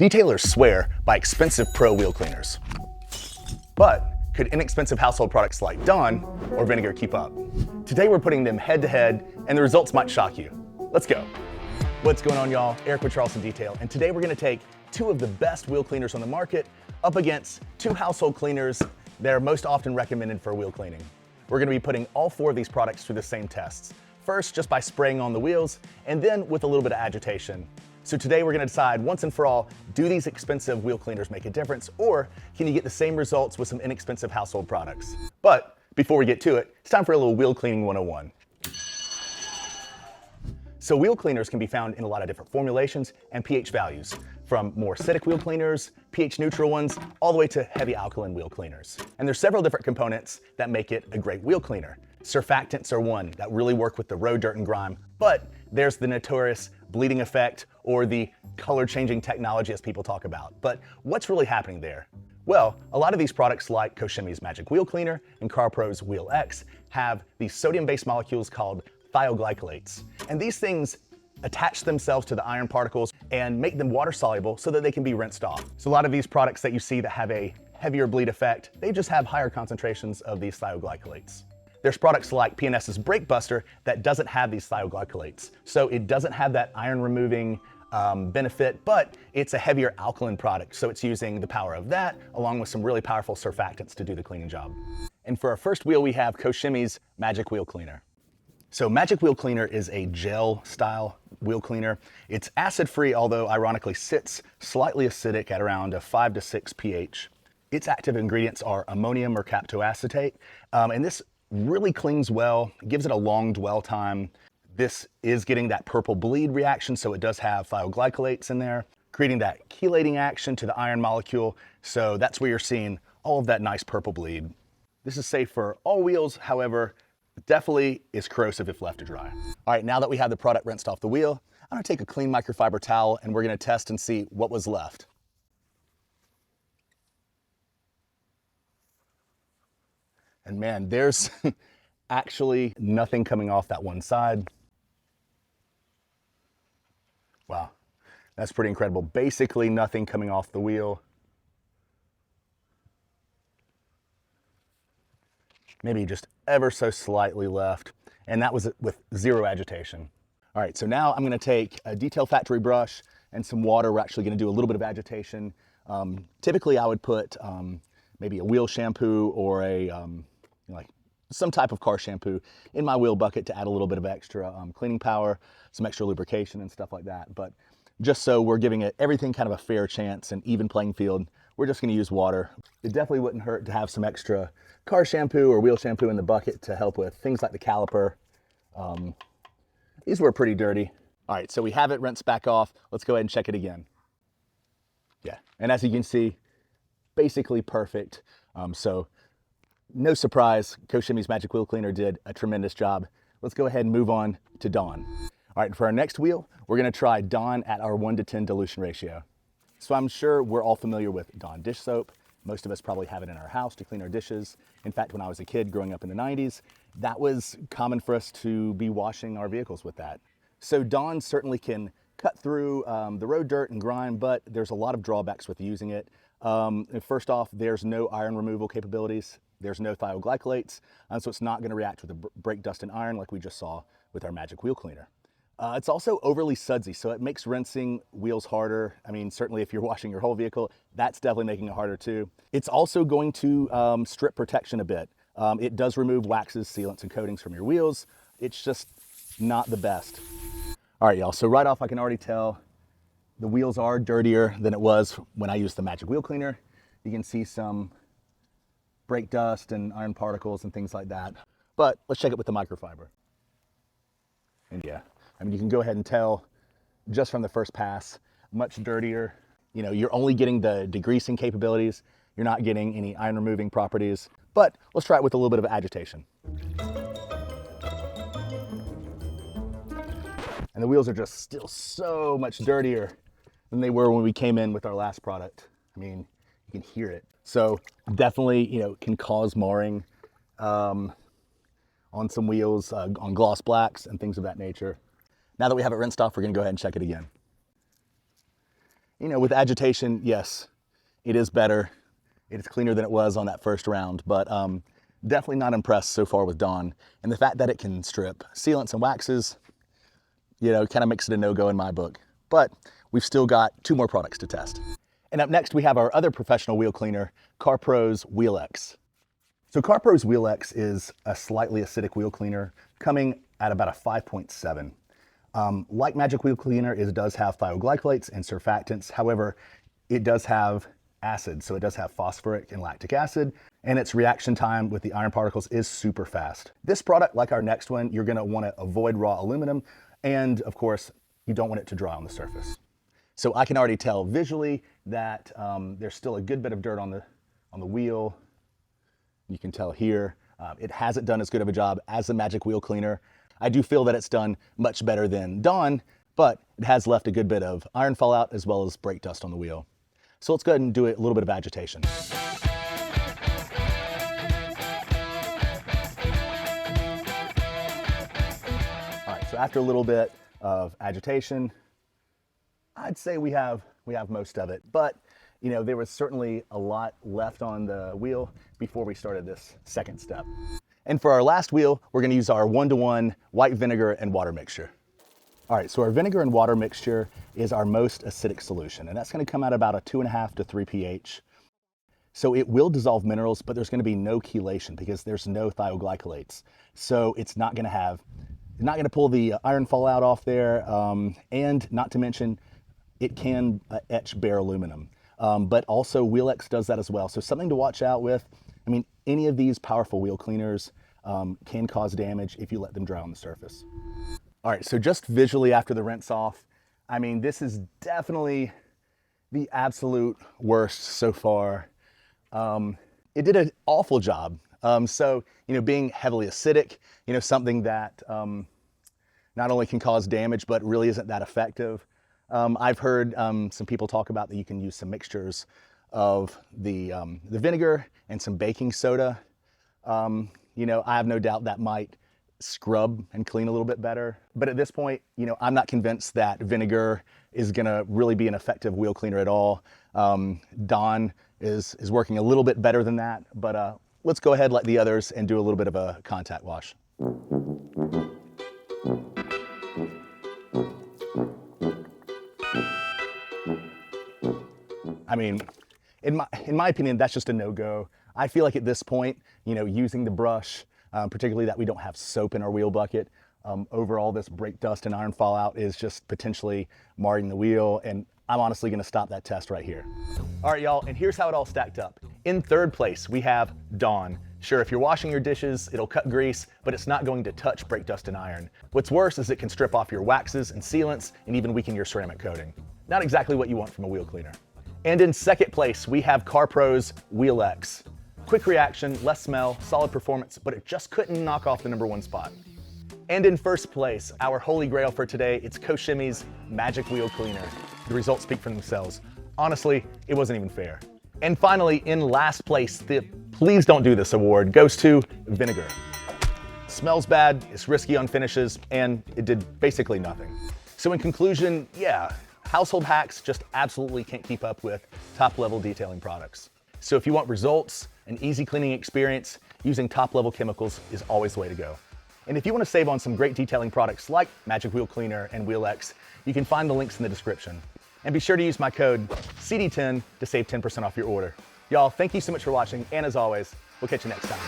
Detailers swear by expensive pro wheel cleaners. But could inexpensive household products like Dawn or Vinegar keep up? Today we're putting them head to head and the results might shock you. Let's go. What's going on, y'all? Eric with Charleston Detail, and today we're gonna take two of the best wheel cleaners on the market up against two household cleaners that are most often recommended for wheel cleaning. We're gonna be putting all four of these products through the same tests. First, just by spraying on the wheels, and then with a little bit of agitation. So today we're gonna decide once and for all, do these expensive wheel cleaners make a difference, or can you get the same results with some inexpensive household products? But before we get to it, it's time for a little wheel cleaning 101. So wheel cleaners can be found in a lot of different formulations and pH values, from more acidic wheel cleaners, pH neutral ones, all the way to heavy alkaline wheel cleaners. And there's several different components that make it a great wheel cleaner. Surfactants are one that really work with the road dirt and grime, but there's the notorious bleeding effect or the color changing technology as people talk about. But what's really happening there? Well, a lot of these products like KochChemie's Magic Wheel Cleaner and CarPro's WheelX have these sodium-based molecules called thioglycolates. And these things attach themselves to the iron particles and make them water soluble so that they can be rinsed off. So a lot of these products that you see that have a heavier bleed effect, they just have higher concentrations of these thioglycolates. There's products like P&S's Brake Buster that doesn't have these thioglycolates. So it doesn't have that iron removing benefit, but it's a heavier alkaline product. So it's using the power of that along with some really powerful surfactants to do the cleaning job. And for our first wheel, we have KochChemie's Magic Wheel Cleaner. So Magic Wheel Cleaner is a gel style wheel cleaner. It's acid free, although ironically sits slightly acidic at around a 5 to 6 pH. Its active ingredients are ammonium mercaptoacetate, and this really cleans well, gives it a long dwell time. This is getting that purple bleed reaction, so it does have thioglycolates in there, creating that chelating action to the iron molecule. So that's where you're seeing all of that nice purple bleed. This is safe for all wheels, however, definitely is corrosive if left to dry. All right, now that we have the product rinsed off the wheel, I'm gonna take a clean microfiber towel and we're gonna test and see what was left. And man, there's actually nothing coming off that one side. Wow, that's pretty incredible. Basically nothing coming off the wheel. Maybe just ever so slightly left. And that was with zero agitation. All right, so now I'm gonna take a Detail Factory brush and some water. We're actually gonna do a little bit of agitation. Typically I would put maybe a wheel shampoo or a like some type of car shampoo in my wheel bucket to add a little bit of extra cleaning power, some extra lubrication and stuff like that. But just so we're giving it everything kind of a fair chance and even playing field, we're just gonna use water. It definitely wouldn't hurt to have some extra car shampoo or wheel shampoo in the bucket to help with things like the caliper. These were pretty dirty. All right, so we have it rinsed back off. Let's go ahead and check it again. Yeah, and as you can see, basically perfect. So no surprise, KochChemie's Magic Wheel Cleaner did a tremendous job. Let's go ahead and move on to Dawn. All right, for our next wheel, we're gonna try Dawn at our 1 to 10 dilution ratio. So I'm sure we're all familiar with Dawn dish soap. Most of us probably have it in our house to clean our dishes. In fact, when I was a kid growing up in the 90s, that was common for us to be washing our vehicles with that. So Dawn certainly can cut through the road dirt and grime, but there's a lot of drawbacks with using it. First off, there's no iron removal capabilities. There's no thioglycolates, so it's not gonna react with the brake dust and iron like we just saw with our Magic Wheel Cleaner. It's also overly sudsy, so it makes rinsing wheels harder. I mean, certainly if you're washing your whole vehicle, that's definitely making it harder too. It's also going to strip protection a bit. It does remove waxes, sealants, and coatings from your wheels. It's just not the best. All right, y'all, so right off I can already tell the wheels are dirtier than it was when I used the Magic Wheel Cleaner. You can see some brake dust and iron particles and things like that. But let's check it with the microfiber. And yeah, I mean, you can go ahead and tell just from the first pass, much dirtier. You know, you're only getting the degreasing capabilities. You're not getting any iron removing properties, but let's try it with a little bit of agitation. And the wheels are just still so much dirtier than they were when we came in with our last product. I mean, you can hear it. So definitely, you know, can cause marring on some wheels, on gloss blacks and things of that nature. Now that we have it rinsed off, we're gonna go ahead and check it again. You know, with agitation, yes, it is better. It is cleaner than it was on that first round, but definitely not impressed so far with Dawn. And the fact that it can strip sealants and waxes, you know, kind of makes it a no-go in my book. But we've still got 2 more products to test. And up next, we have our other professional wheel cleaner, CarPro's WheelX. So CarPro's WheelX is a slightly acidic wheel cleaner coming at about a 5.7. Like Magic Wheel Cleaner, it does have thioglycolates and surfactants. However, it does have acid, so it does have phosphoric and lactic acid, and its reaction time with the iron particles is super fast. This product, like our next one, you're gonna wanna avoid raw aluminum, and of course, you don't want it to dry on the surface. So I can already tell visually that there's still a good bit of dirt on the wheel. You can tell here, it hasn't done as good of a job as the Magic Wheel Cleaner. I do feel that it's done much better than Dawn, but it has left a good bit of iron fallout as well as brake dust on the wheel. So let's go ahead and do a little bit of agitation. All right, so after a little bit of agitation, I'd say we have most of it, but you know, there was certainly a lot left on the wheel before we started this second step. And for our last wheel, we're gonna use our 1-to-1 white vinegar and water mixture. All right, so our vinegar and water mixture is our most acidic solution, and that's gonna come out about a 2.5 to 3 pH. So it will dissolve minerals, but there's gonna be no chelation because there's no thioglycolates. So it's not gonna pull the iron fallout off there, and not to mention, it can etch bare aluminum. But also WheelX does that as well. So something to watch out with. I mean, any of these powerful wheel cleaners can cause damage if you let them dry on the surface. All right, so just visually after the rinse off, I mean, this is definitely the absolute worst so far. It did an awful job. So, you know, being heavily acidic, you know, something that not only can cause damage, but really isn't that effective. I've heard some people talk about that you can use some mixtures of the vinegar and some baking soda. You know, I have no doubt that might scrub and clean a little bit better. But at this point, you know, I'm not convinced that vinegar is gonna really be an effective wheel cleaner at all. Dawn is working a little bit better than that, but let's go ahead like the others and do a little bit of a contact wash. I mean, in my opinion, that's just a no-go. I feel like at this point, you know, using the brush, particularly that we don't have soap in our wheel bucket, over all this brake dust and iron fallout is just potentially marring the wheel, and I'm honestly gonna stop that test right here. All right, y'all, and here's how it all stacked up. In third place, we have Dawn. Sure, if you're washing your dishes, it'll cut grease, but it's not going to touch brake dust and iron. What's worse is it can strip off your waxes and sealants and even weaken your ceramic coating. Not exactly what you want from a wheel cleaner. And in second place, we have CarPro's WheelX. Quick reaction, less smell, solid performance, but it just couldn't knock off the #1 spot. And in first place, our holy grail for today, it's KochChemie's Magic Wheel Cleaner. The results speak for themselves. Honestly, it wasn't even fair. And finally, in last place, the Please Don't Do This award goes to Vinegar. Smells bad, it's risky on finishes, and it did basically nothing. So in conclusion, yeah, household hacks just absolutely can't keep up with top-level detailing products. So if you want results, an easy cleaning experience, using top-level chemicals is always the way to go. And if you want to save on some great detailing products like Magic Wheel Cleaner and WheelX, you can find the links in the description. And be sure to use my code CD10 to save 10% off your order. Y'all, thank you so much for watching, and as always, we'll catch you next time.